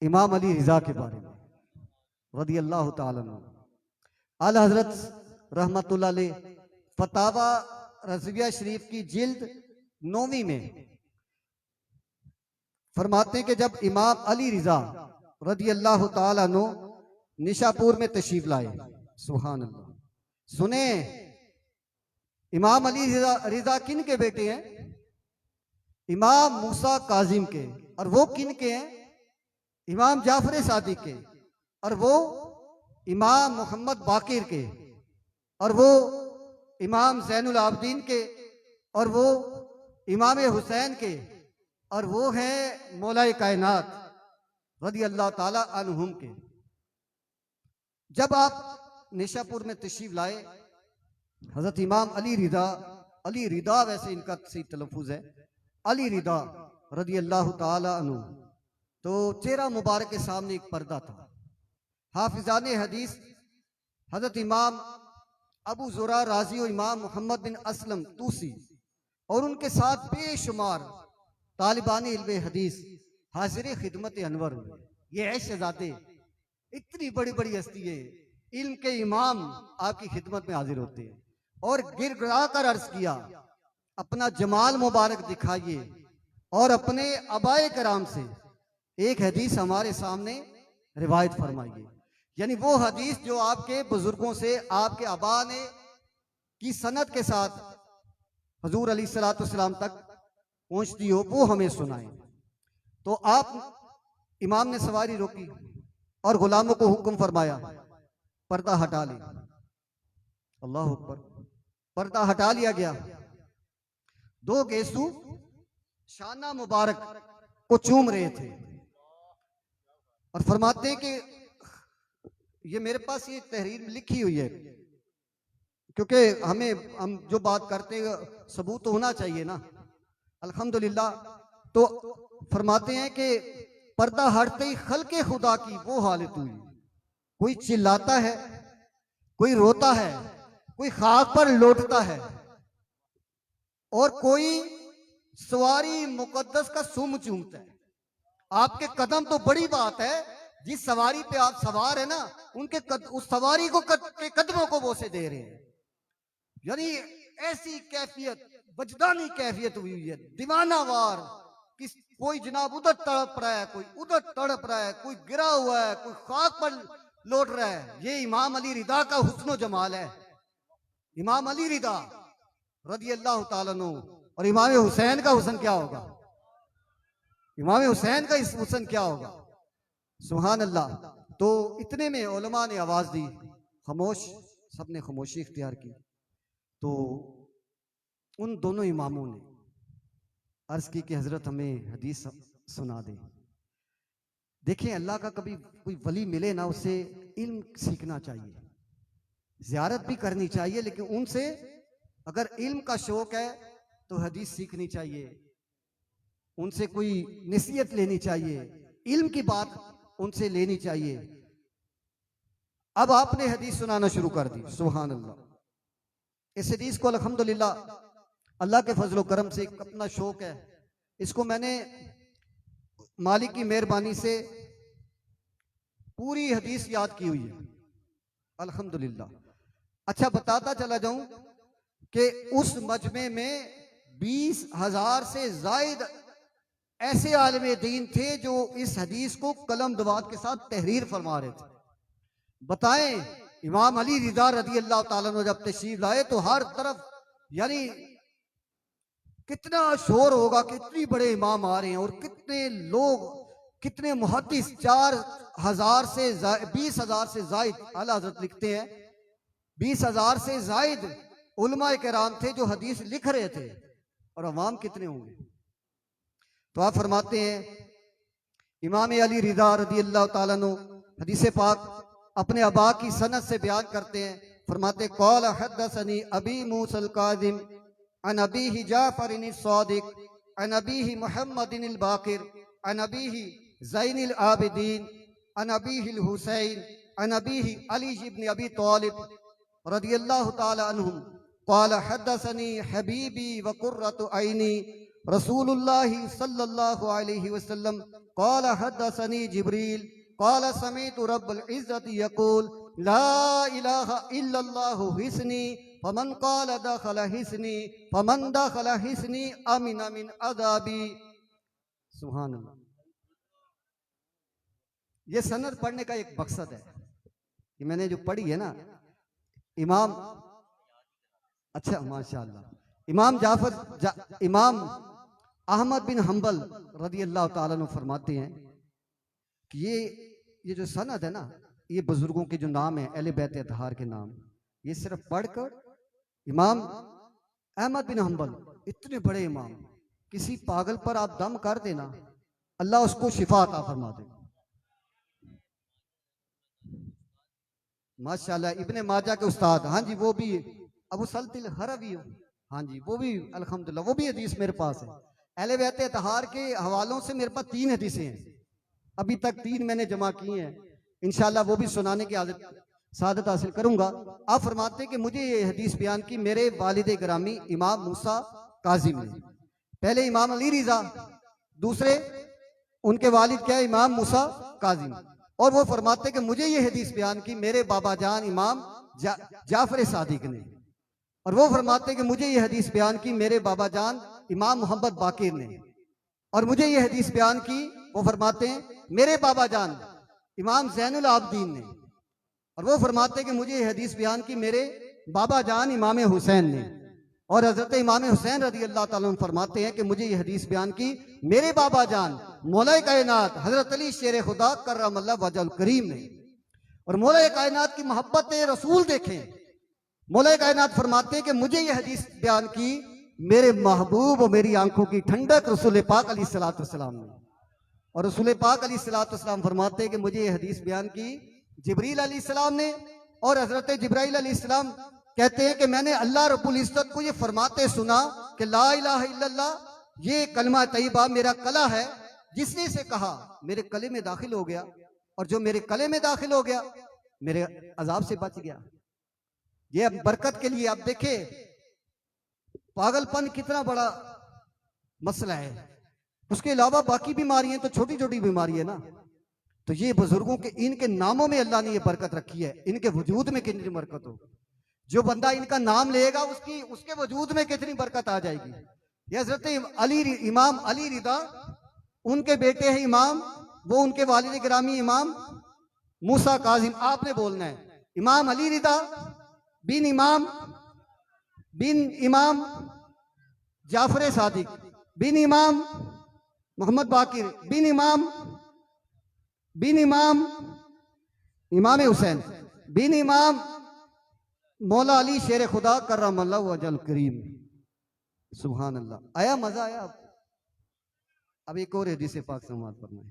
इमाम अली रिजा के बारे में रदी अल्लाह ताला अन्हु। आला हजरत रहमतुल्लाह अलैह फतावा रज़विया शरीफ की जिल्द 9वीं में फरमाते हैं कि जब इमाम अली रिजा रदी अल्लाह ताला अन्हु निशापुर में तशरीफ लाए, सुभान अल्लाह, सुने इमाम अली रिजा किन के बेटे हैं? इमाम मूसा काजिम के। और वो किन के हैं? इमाम जाफर सादिक के। और वो इमाम मोहम्मद बाकिर के। और वो इमाम ज़ैनुल आबदीन के। और वो इमाम हुसैन के। और वो हैं मौलाए कायनात रज़ी अल्लाह ताला अन्हुम के। जब आप निशापुर में तशरीफ लाए, हजरत इमाम अली रिदा वैसे इनका सही तलफ़ुज़ है, अली रिदा रज़ी अल्लाह ताला अन्हु, तो चेहरा मुबारक के सामने एक पर्दा था। हाफिजान हदीस हजरत इमाम अबू ज़ुरा राजी और इमाम मोहम्मद बिन असलम तूसी और उनके साथ बेशुमार तालिबान इल्म हदीस हाजिर खिदमत अनवर हुए। ये है शहजादे, इतनी बड़ी बड़ी हस्ती है, इल्म के इमाम आपकी खिदमत में हाजिर होते हैं। और गिड़गिड़ा कर अर्ज किया, अपना जमाल मुबारक दिखाइए और अपने अबाए कराम से एक हदीस हमारे सामने रिवायत फरमाइए। यानी वो हदीस जो आपके बुजुर्गों से आपके अबा ने की सनद के साथ हजूर अलैहिस्सलाम तक पहुंचती हो, वो हमें सुनाए। तो आप इमाम ने सवारी रोकी और गुलामों को हुक्म फरमाया, पर्दा हटा ले। अल्लाह अकबर। पर्दा हटा लिया गया। दो गेसू शाना मुबारक को चूम रहे थे और फरमाते हैं कि ये मेरे पास ये तहरीर लिखी हुई है, क्योंकि हम जो बात करते हैं सबूत तो होना चाहिए ना, अल्हम्दुलिल्लाह। तो फरमाते हैं कि पर्दा हटते ही खल्के खुदा की वो हालत हुई, कोई चिल्लाता है, कोई रोता है, कोई खाक पर लौटता है और कोई सवारी मुकद्दस का सुम चूमता है। आपके कदम तो बड़ी बात है, जिस सवारी पे आप सवार है ना, उस सवारी को के कदमों को बोसे दे रहे हैं। यानी ऐसी कैफियत, वजदानी कैफियत हुई है, दीवानावार। कोई जनाब उधर तड़प रहा है, कोई उधर तड़प रहा है, कोई गिरा हुआ है, कोई खाक पर लौट रहा है। ये इमाम अली रिदा का हुस्न जमाल है। इमाम अली रिदा रज़ी अल्लाह ताला अन्हु। और इमाम हुसैन का हुस्न क्या होगा? इमाम हुसैन का इस हुस्न क्या होगा? सुभान अल्लाह। तो इतने में उलमा ने आवाज दी, खामोश, सबने खामोशी इख्तियार की। तो उन दोनों इमामों ने अर्ज की कि हजरत हमें हदीस सुना दे। देखें, अल्लाह का कभी कोई वली मिले ना, उससे इल्म सीखना चाहिए, ज़ियारत भी करनी चाहिए, लेकिन उनसे अगर इल्म का शौक है तो हदीस सीखनी चाहिए, उनसे कोई नसीहत लेनी चाहिए, इल्म की बात उनसे लेनी चाहिए। अब आपने हदीस सुनाना शुरू कर दी, सुभान अल्लाह। इस हदीस को अल्हम्दुलिल्लाह अल्लाह के फजल करम से अपना शौक है, इसको मैंने मालिक की मेहरबानी से पूरी हदीस याद की हुई है, अल्हम्दुलिल्लाह। अच्छा, बताता चला जाऊं कि उस मजमे में 20,000 से जायद ऐसे आलिम दीन थे जो इस हदीस को कलम दवात के साथ तहरीर फरमा रहे थे। बताएं, इमाम अली रिदा रज़ी अल्लाह ताला अन्हु जब तशरीफ लाए तो हर तरफ यानी कितना शोर होगा, कितनी बड़े इमाम आ रहे हैं और कितने लोग, कितने मुहद्दिस, 4,000 से 20,000 से जायद, आला हज़रत लिखते हैं 20,000 से जायद उलमा किराम थे जो हदीस लिख रहे थे। और अवाम कितने होंगे? तो आप फरमाते हैं, इमाम अली रिदा रज़ी अल्लाह ताला अन्हु हदीस पाक अपने अबा की सनद से बयान करते हैं। फरमाते, क़ाल हद्दसनी अबी मूसल काज़िम अन अबीही जाफ़रिन सादिक अन अबीही मुहम्मदिन बाकिर अन अबीही ज़ैनिल आबिदीन अन अबीही हुसैन अन अबीही अली इब्न अबी तालिब रज़ी अल्लाह ताला अन्हु क़ाल हद्दसनी हबीबी व क़ुर्रतु ऐनी रसूलुल्लाह सल्लल्लाहु अलैहि वसल्लम क़ाल हद्दसनी जिब्रील क़ाल समीअतु रब्बुल इज़्ज़ति यक़ूल ला इलाहा इल्लल्लाहु हिस्नी फमन क़ाल दखल हिस्नी फमन दखल हिस्नी अमिन मिन अज़ाबी। सुभान अल्लाह। ये सनद पढ़ने का एक मकसद है कि मैंने जो पढ़ी है ना, इमाम, अच्छा माशाअल्लाह, इमाम अहमद बिन हंबल रदी अल्लाह ताला अन्हु फरमाते हैं कि ये जो सनद है ना, ये बुजुर्गों के जो नाम है अहले बैत अतहार के नाम, ये सिर्फ पढ़कर इमाम अहमद बिन हंबल, इतने बड़े इमाम, किसी पागल पर आप दम कर देना, अल्लाह उसको शिफा अता फरमा दे। माशाल्लाह। इब्ने माजा के उस्ताद, हाँ जी, वो भी अबू सल्तिल हरवी, हाँ जी, वो भी अल्हम्दुलिल्लाह, वो भी हदीस मेरे पास है। अहले बैत अतहार के हवालों से मेरे पास 3 हदीसें हैं, अभी तक 3 मैंने जमा की हैं। इंशाल्लाह वो भी सुनाने की सादत हासिल करूंगा। आप फरमाते कि मुझे ये हदीस बयान की मेरे वालिद ग्रामी इमाम मूसा काजिम ने। पहले इमाम अली रिजा, दूसरे उनके वालिद क्या है, इमाम मूसा काजिम। और वो फरमाते कि मुझे ये हदीस बयान की मेरे बाबा जान इमाम जाफर सादिक ने। और वो फरमाते कि मुझे ये हदीस बयान की मेरे बाबा जान इमाम मोहम्मद बाकिर ने। और मुझे ये हदीस बयान की, वो फरमाते हैं, मेरे बाबा जान इमाम ज़ैनुल आबदीन ने। और वो फरमाते कि मुझे ये हदीस बयान की मेरे बाबा जान इमाम हुसैन ने। और हजरत इमाम हुसैन रदी अल्लाह ताला अन्हु फरमाते हैं कि मुझे ये हदीस बयान की मेरे बाबा जान मौलाए कायनात हजरत अली शेर खुदा कर्रमल्लाह वजहुल करीम ने। और मौलाए कायनात की मोहब्बत रसूल देखें, मौलाए कायनात फरमाते हैं कि मुझे ये हदीस बयान की मेरे महबूब और मेरी आंखों की ठंडक रसूल पाक अलैहिस्सलातु वस्सलाम ने। और रसूल पाक अलैहिस्सलातु वस्सलाम फरमाते हैं कि मुझे ये हदीस बयान की जिब्रील अलैहिस्सलाम ने। और हजरत जिब्राइल अलैहिस्सलाम कहते हैं कि मैंने अल्लाह रब्बुल इज्जत को ये फरमाते सुना कि ला इलाहा इल्लल्लाह, ये कलमा तैयबा मेरा कला है, जिसने इसे कहा मेरे कले में दाखिल हो गया, और जो मेरे कले में दाखिल हो गया मेरे अजाब से बच गया। ये अब बरकत के लिए। आप देखे पागलपन कितना बड़ा मसला है, उसके अलावा बाकी बीमारियां तो छोटी छोटी बीमारी है ना। तो ये बुजुर्गों के इनके नामों में अल्लाह ने ये बरकत रखी है, इनके वजूद में कितनी बरकत हो। जो बंदा इनका नाम लेगा उसके वजूद में कितनी बरकत आ जाएगी। ये हजरत इमाम अली रिदा, उनके बेटे हैं इमाम, वो उनके वालिद गिरामी इमाम मूसा काजिम। आपने बोलना है इमाम अली रिदा बिन इमाम जाफर सादिक बिन इमाम मोहम्मद बाकिर बिन इमाम इमाम हुसैन बिन इमाम मौला अली शेर खुदा कर्रमल्लाहु वजहुल करीम। सुभान अल्लाह। आया मजा आया। अब एक और हदीस पाक समाअत फरमाएं।